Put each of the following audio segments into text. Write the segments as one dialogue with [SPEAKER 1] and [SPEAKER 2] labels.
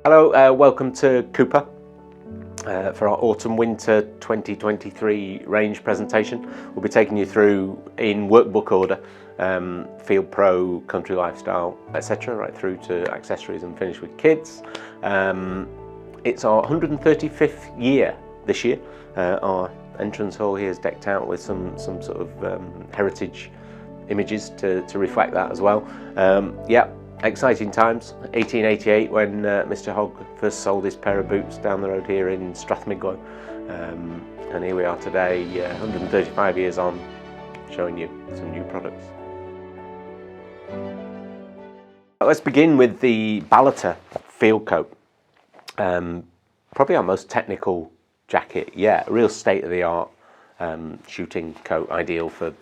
[SPEAKER 1] Hello, welcome to Cooper for our Autumn-Winter 2023 range presentation. We'll be taking you through in workbook order, Field Pro, Country Lifestyle, etc. right through to accessories and finish with kids. It's our 135th year this year. Our entrance hall here is decked out with some sort of heritage images to reflect that as well. Yeah. Exciting times. 1888 when Mr. Hogg first sold his pair of boots down the road here in Strathmiglo, and here we are today, 135 years on, showing you some new products. Let's begin with the Balloter field coat. Probably our most technical jacket yet. A real state-of-the-art shooting coat, ideal for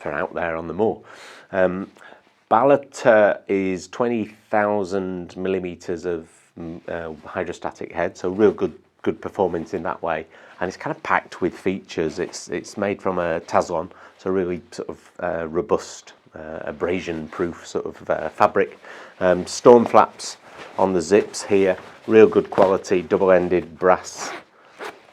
[SPEAKER 1] out there on the moor. Balloter is 20,000 millimeters of hydrostatic head, so real good performance in that way, and it's kind of packed with features. It's made from a Tattersall, so really sort of robust, abrasion-proof sort of fabric. Storm flaps on the zips here, real good quality, double-ended brass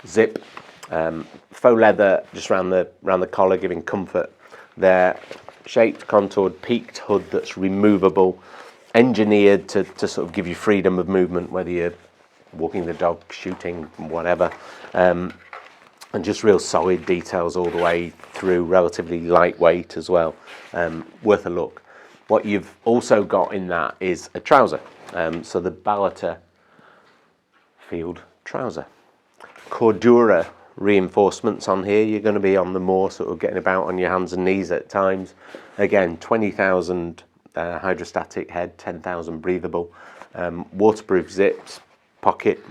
[SPEAKER 1] zip. Faux leather just around the collar, giving comfort there. Shaped, contoured, peaked hood that's removable, engineered to sort of give you freedom of movement, whether you're walking the dog, shooting, whatever. And just real solid details all the way through, relatively lightweight as well. Worth a look. What you've also got in that is a trouser. So the Balloter field trouser. Cordura reinforcements on here. You're going to be on the moor, sort of getting about on your hands and knees at times. Again, 20,000 hydrostatic head, 10,000 breathable. Waterproof zips, pocket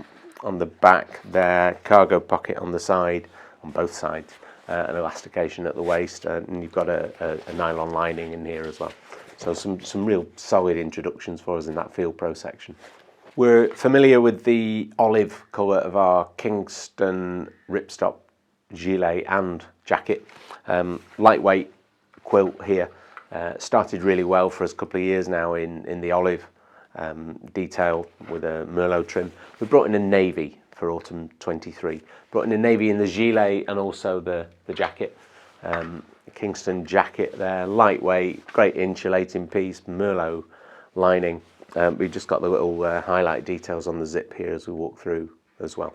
[SPEAKER 1] on the back there, cargo pocket on the side, on both sides, an elastication at the waist, and you've got a nylon lining in here as well. So some real solid introductions for us in that Field Pro section. We're familiar with the olive colour of our Kingston ripstop gilet and jacket. Lightweight quilt here. Started really well for us a couple of years now in the olive detail with a Merlot trim. We brought in a navy for autumn 23. Brought in a navy in the gilet and also the jacket. Kingston jacket there, lightweight, great insulating piece, Merlot lining. We've just got the little highlight details on the zip here as we walk through as well.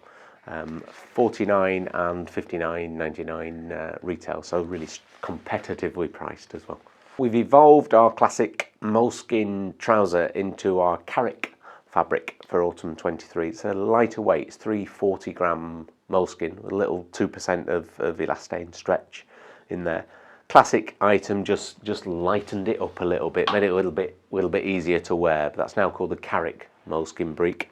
[SPEAKER 1] 49 and 59.99 retail, so really competitively priced as well. We've evolved our classic Moleskin trouser into our Carrick fabric for autumn 23. It's a lighter weight, it's 340 gram Moleskin with a little 2% of elastane stretch in there. Classic item, just lightened it up a little bit, made it a little bit easier to wear, but that's now called the Carrick Moleskin Breek.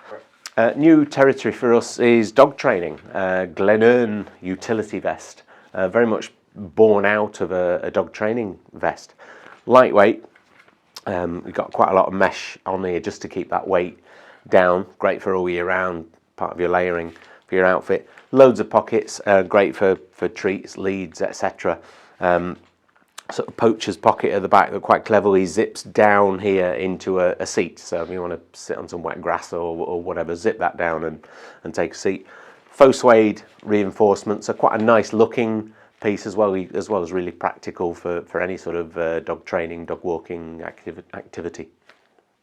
[SPEAKER 1] New territory for us is dog training. Glenearn utility vest, very much born out of a dog training vest. Lightweight, we've got quite a lot of mesh on here just to keep that weight down. Great for all year round, part of your layering for your outfit. Loads of pockets, great for treats, leads, etc. Sort of poacher's pocket at the back that quite cleverly zips down here into a seat. So if you want to sit on some wet grass or whatever, zip that down and take a seat. Faux suede reinforcements are quite a nice looking piece as well as really practical for any sort of dog training, dog walking activity.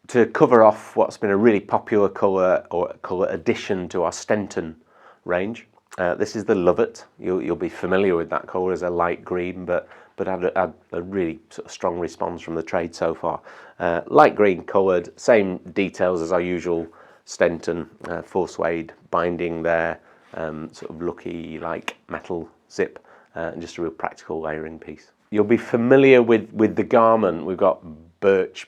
[SPEAKER 1] To cover off what's been a really popular colour addition to our Stenton range. This is the Lovet. You'll be familiar with that colour as a light green, but had a really sort of strong response from the trade so far. Light green coloured, same details as our usual Stenton, full suede binding there, sort of lucky like metal zip, and just a real practical layering piece. You'll be familiar with the garment. We've got birch,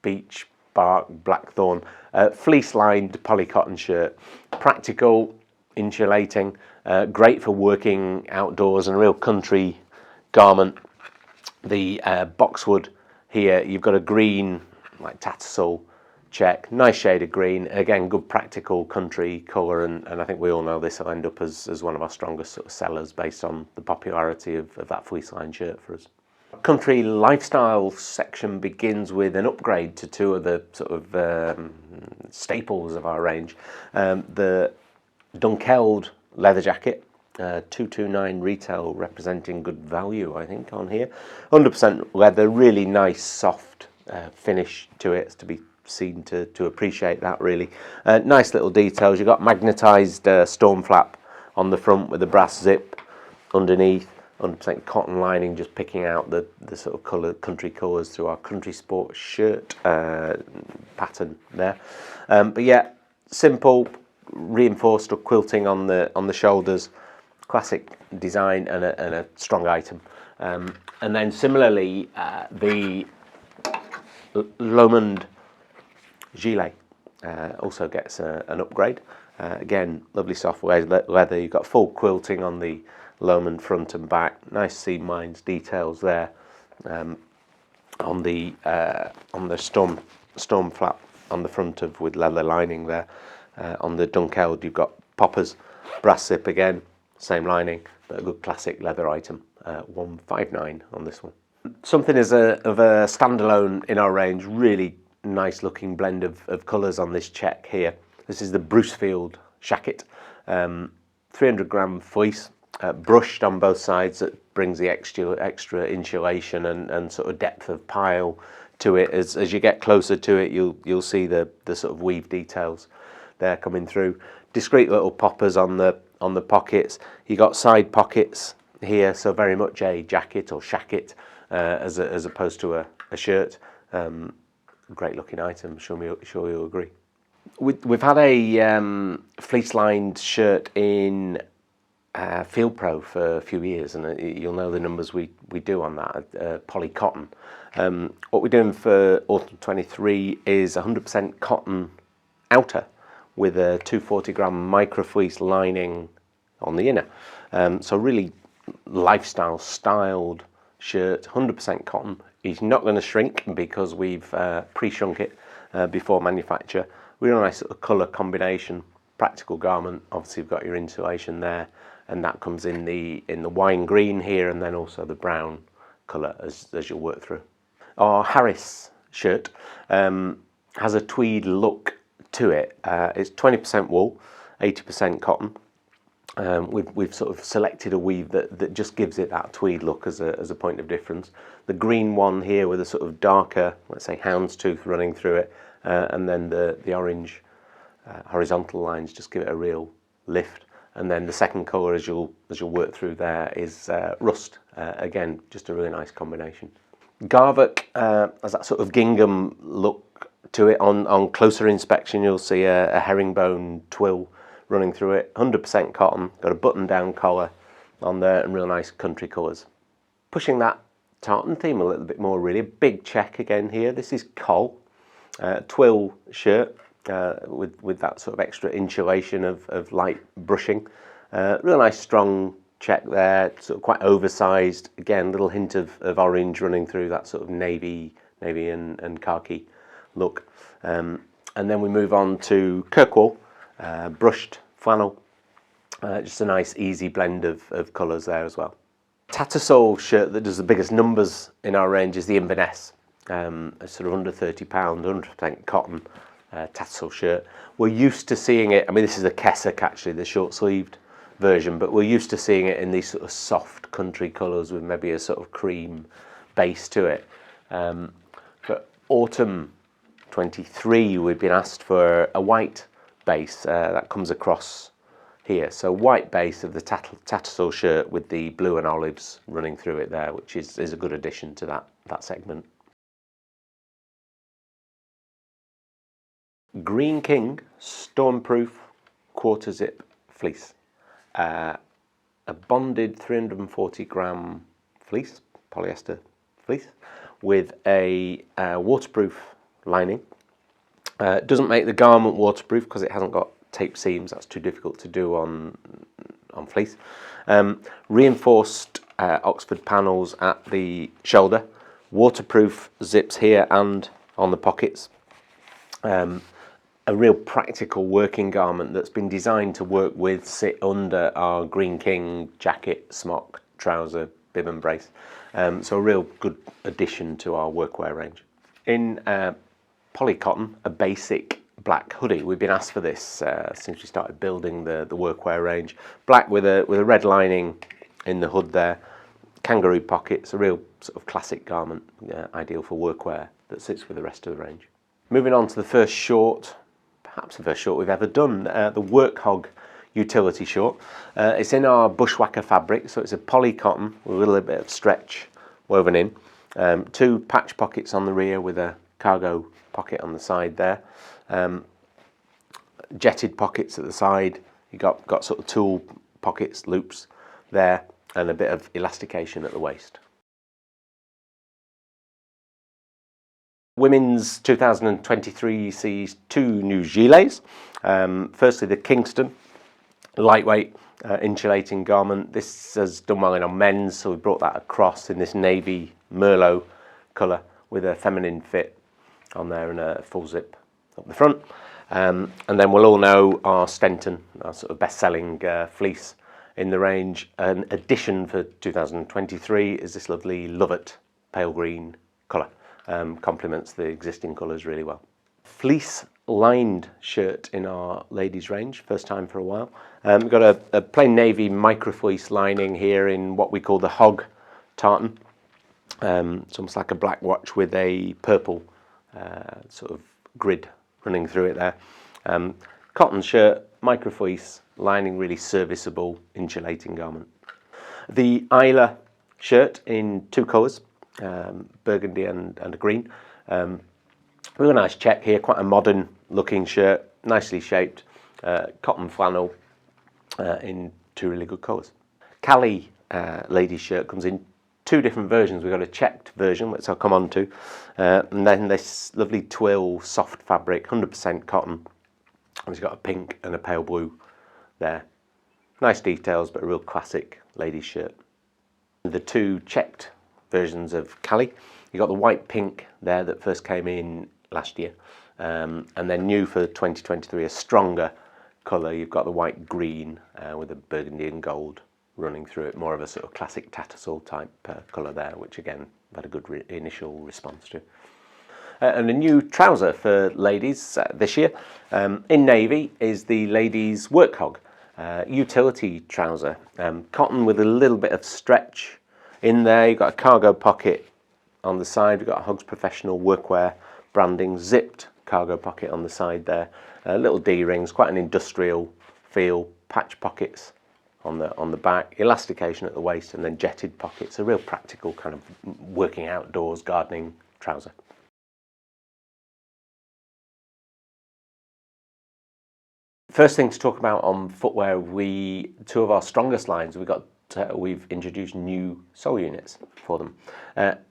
[SPEAKER 1] beech, bark, blackthorn, fleece lined polycotton shirt, practical, insulating, great for working outdoors and a real country garment. The boxwood here, you've got a green like Tattersall check, nice shade of green, again good practical country colour, and I think we all know this will end up as one of our strongest sort of sellers based on the popularity of that fleece line shirt for us. Country lifestyle section begins with an upgrade to two of the sort of staples of our range. The Dunkeld leather jacket, 229 retail, representing good value, I think, on here. 100% leather, really nice soft finish to it. It's to be seen to appreciate that, really. Nice little details. You've got magnetised storm flap on the front with a brass zip underneath. 100% cotton lining, just picking out the sort of country colours through our country sport shirt pattern there. But yeah, simple, reinforced or quilting on the shoulders, classic design and a strong item. And then similarly, the Lomond Gilet also gets an upgrade. Again, lovely soft leather. You've got full quilting on the Lomond front and back, nice seam lines, details there. On the storm flap on the front with leather lining there. On the Dunkeld, you've got poppers, brass zip again, same lining, but a good classic leather item. 159 on this one. Something of a standalone in our range. Really nice looking blend of colours on this check here. This is the Brucefield Shacket, 300-gram fleece. Brushed on both sides, that brings the extra insulation and sort of depth of pile to it. As you get closer to it, you'll see the sort of weave details there coming through. Discreet little poppers on the pockets. You got side pockets here, so very much a jacket or shacket as opposed to a shirt. Great looking item. Sure you'll agree. We've had a fleece lined shirt in Field Pro for a few years, and you'll know the numbers we do on that, poly cotton. What we're doing for autumn 23 is 100% cotton outer with a 240-gram micro fleece lining on the inner. So really lifestyle styled shirt, 100% cotton. It's not going to shrink because we've pre-shrunk it before manufacture. Really nice sort of colour combination, practical garment. Obviously you've got your insulation there, and that comes in the wine green here, and then also the brown colour as you'll work through. Our Harris shirt has a tweed look to it. It's 20% wool, 80% cotton. We've sort of selected a weave that just gives it that tweed look as a point of difference. The green one here with a sort of darker, let's say, houndstooth running through it, and then the orange horizontal lines just give it a real lift. And then the second colour, as you'll work through there, is rust. Again, just a really nice combination. Garvok has that sort of gingham look to it. On closer inspection, you'll see a herringbone twill running through it. 100% cotton, got a button-down collar on there, and real nice country colours. Pushing that tartan theme a little bit more, really. A big check again here. This is Col, twill shirt. With that sort of extra insulation of light brushing. Real nice strong check there, sort of quite oversized. Again, little hint of orange running through that sort of navy and khaki look. And then we move on to Kirkwall, brushed flannel. Just a nice easy blend of colours there as well. Tattersall shirt that does the biggest numbers in our range is the Inverness. It's sort of under £30, 100% cotton. Tattersall shirt. We're used to seeing it, I mean this is a Keswick actually, the short sleeved version, but we're used to seeing it in these sort of soft country colours with maybe a sort of cream base to it. For autumn 23 we've been asked for a white base that comes across here. So white base of the Tattersall shirt with the blue and olives running through it there, which is a good addition to that segment. Green King Stormproof quarter zip fleece, a bonded 340-gram fleece, polyester fleece, with a waterproof lining. It doesn't make the garment waterproof because it hasn't got tape seams. That's too difficult to do on fleece. Reinforced Oxford panels at the shoulder, waterproof zips here and on the pockets. A real practical working garment that's been designed to work with, sit under our Green King jacket, smock, trouser, bib and brace. So a real good addition to our workwear range. In poly cotton, a basic black hoodie. We've been asked for this since we started building the workwear range. Black with a red lining in the hood there. Kangaroo pockets, a real sort of classic garment, ideal for workwear that sits with the rest of the range. Moving on to the first short, perhaps the first short we've ever done, the Workhogg utility short. It's in our bushwhacker fabric, so it's a poly cotton with a little bit of stretch woven in. 2 patch pockets on the rear with a cargo pocket on the side there. Jetted pockets at the side. You got sort of tool pockets, loops there, and a bit of elastication at the waist. Women's 2023 sees 2 new gilets. Firstly, the Kingston, lightweight insulating garment. This has done well in our men's, so we brought that across in this navy merlot colour with a feminine fit on there and a full zip up the front. And then we'll all know our Stenton, our sort of best-selling fleece in the range. An addition for 2023 is this lovely Lovat pale green colour. Complements the existing colours really well. Fleece lined shirt in our ladies range, first time for a while. We've got a plain navy micro fleece lining here in what we call the Hogg tartan. It's almost like a black watch with a purple sort of grid running through it there. Cotton shirt, micro fleece, lining really serviceable, insulating garment. The Isla shirt in 2 colours, burgundy and a green. Really nice check here, quite a modern looking shirt, nicely shaped, cotton flannel in 2 really good colours. Cali ladies shirt comes in 2 different versions. We've got a checked version, which I'll come on to, and then this lovely twill soft fabric, 100% cotton. It's got a pink and a pale blue there. Nice details, but a real classic ladies shirt. The 2 checked versions of Cali. You got the white pink there that first came in last year, and then new for 2023, a stronger colour. You've got the white green with a burgundy and gold running through it, more of a sort of classic Tattersall type colour there, which again had a good initial response to. And a new trouser for ladies this year in navy is the ladies' Workhogg utility trouser, cotton with a little bit of stretch in there. You've got a cargo pocket on the side. We've got a Hoggs Professional Workwear branding, zipped cargo pocket on the side there. Little D-rings, quite an industrial feel. Patch pockets on the back, elastication at the waist, and then jetted pockets. A real practical kind of working outdoors gardening trouser. First thing to talk about on footwear, 2 of our strongest lines, we've introduced new sole units for them.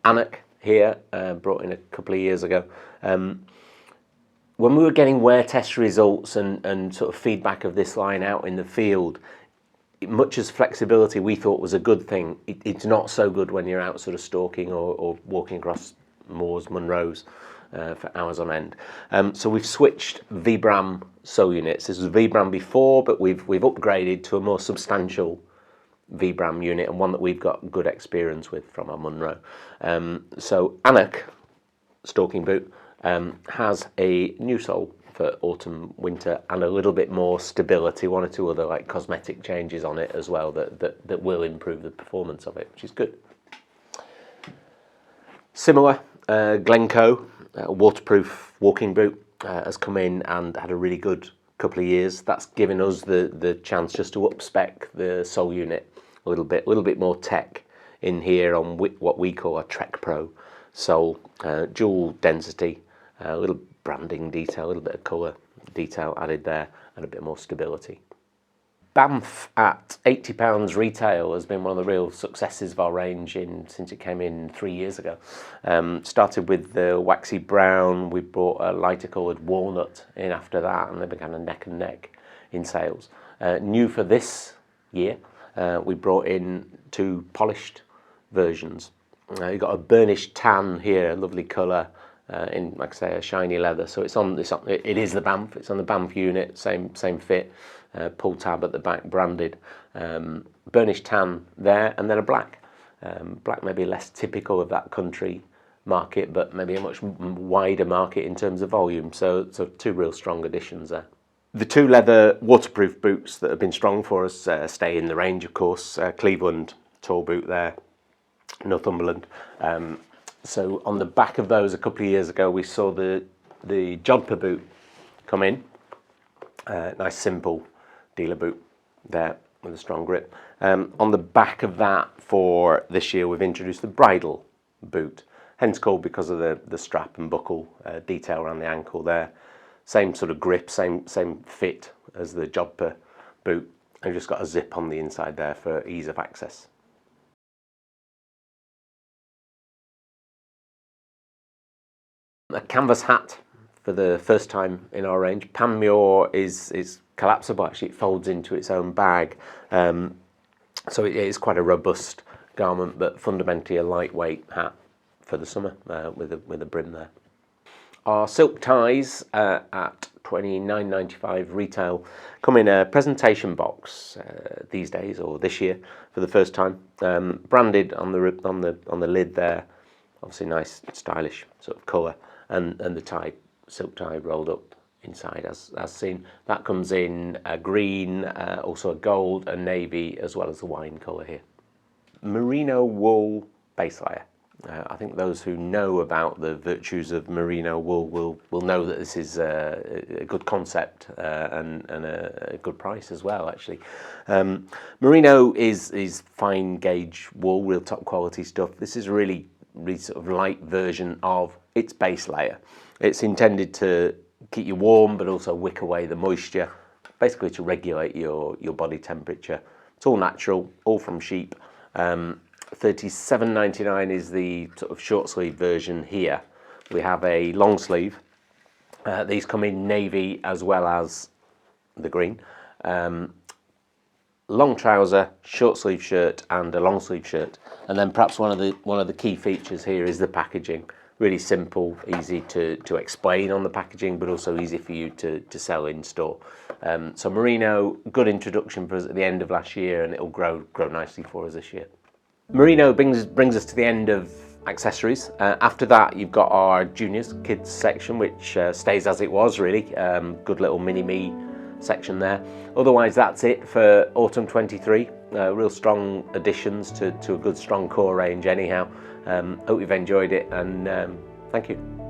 [SPEAKER 1] Anak here, brought in a couple of years ago. When we were getting wear test results and sort of feedback of this line out in the field, much as flexibility we thought was a good thing, it's not so good when you're out sort of stalking or walking across moors, Munros for hours on end. So we've switched Vibram sole units. This was Vibram before, but we've upgraded to a more substantial Vibram unit, and one that we've got good experience with from our Munro. So Anak stalking boot has a new sole for autumn winter and a little bit more stability, 1 or 2 other like cosmetic changes on it as well that will improve the performance of it, which is good. Similar, Glencoe waterproof walking boot has come in and had a really good couple of years. That's given us the chance just to up spec the sole unit a little bit more tech in here on what we call a Trek Pro sole, dual density, a little branding detail, a little bit of colour detail added there, and a bit more stability. Banff at £80 retail has been one of the real successes of our range since it came in 3 years ago. Started with the waxy brown, we brought a lighter coloured walnut in after that, and they've been kind of neck and neck in sales. New for this year, we brought in 2 polished versions. You've got a burnished tan here, lovely colour, in, like I say, a shiny leather. So it is the Banff. It's on the Banff unit, same fit, pull tab at the back, branded. Burnished tan there, and then a black Black maybe less typical of that country market, but maybe a much wider market in terms of volume. So two real strong additions there. The two leather waterproof boots that have been strong for us stay in the range, of course. Cleveland tall boot there, Northumberland. So on the back of those a couple of years ago, we saw the jodhpur boot come in. Nice simple dealer boot there with a strong grip. On the back of that for this year, we've introduced the bridle boot, hence called because of the strap and buckle detail around the ankle there. Same sort of grip, same fit as the jodhpur boot, and just got a zip on the inside there for ease of access. A canvas hat for the first time in our range. Panmure is collapsible, actually. It folds into its own bag, so it is quite a robust garment, but fundamentally a lightweight hat for the summer with a brim there. Our silk ties at $29.95 retail come in a presentation box these days, or this year for the first time, branded on the lid there. Obviously nice stylish sort of colour, and the tie, silk tie rolled up inside as seen. That comes in a green, also a gold, a navy, as well as the wine colour here. Merino wool base layer. I think those who know about the virtues of merino wool will know that this is a good concept and a good price as well, actually. Merino is fine gauge wool, real top quality stuff. This is a really sort of light version of its base layer. It's intended to keep you warm but also wick away the moisture, basically to regulate your body temperature. It's all natural, all from sheep. $37.99 is the sort of short sleeve version here. We have a long sleeve. These come in navy as well as the green. Long trouser, short sleeve shirt, and a long sleeve shirt. And then perhaps one of the key features here is the packaging. Really simple, easy to explain on the packaging, but also easy for you to sell in store. So merino, good introduction for us at the end of last year, and it'll grow nicely for us this year. Merino brings us to the end of accessories. After that, you've got our juniors, kids section, which stays as it was, really. Good little mini-me section there. Otherwise, that's it for autumn 23. Real strong additions to a good, strong core range anyhow. Hope you've enjoyed it, and thank you.